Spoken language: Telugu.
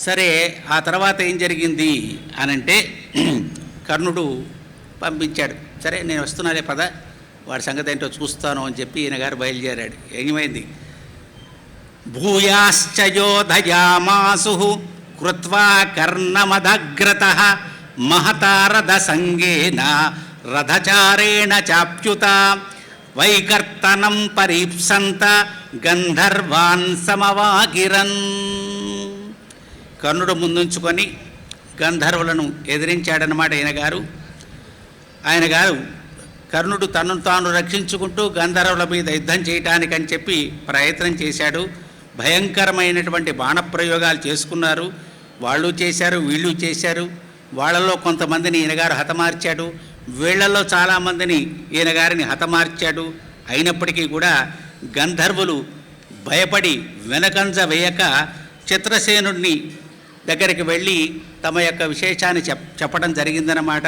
సరే, ఆ తర్వాత ఏం జరిగింది అనంటే కర్ణుడు పంపించాడు. సరే, నేను వస్తున్నాలే పద, వాడి సంగతి ఏంటో చూస్తాను అని చెప్పి ఈయన గారు బయలుదేరాడు. ఏమైంది? భూయాశ్చ యోధయామాసు కృత్వా కర్ణమదగ్రతః మహతారథ సంగేన రథచారేణ చాప్యుత వైకర్తనం పరీప్సంత గంధర్వాన్ సమవాగిరన్. కర్ణుడు ముందుంచుకొని గంధర్వులను ఎదిరించాడనమాట ఆయన గారు. కర్ణుడు తనను తాను రక్షించుకుంటూ గంధర్వుల మీద యుద్ధం చేయటానికని చెప్పి ప్రయత్నం చేశాడు. భయంకరమైనటువంటి బాణప్రయోగాలు చేసుకున్నారు. వాళ్ళు చేశారు, వీళ్ళు చేశారు. వాళ్ళలో కొంతమందిని ఈయనగారు హతమార్చాడు, వీళ్లలో చాలామందిని ఈయనగారిని హతమార్చాడు. అయినప్పటికీ కూడా గంధర్వులు భయపడి వెనకంజ వేయక చిత్రసేనుడిని దగ్గరికి వెళ్ళి తమ యొక్క విశేషాన్ని చెప్పడం జరిగిందన్నమాట.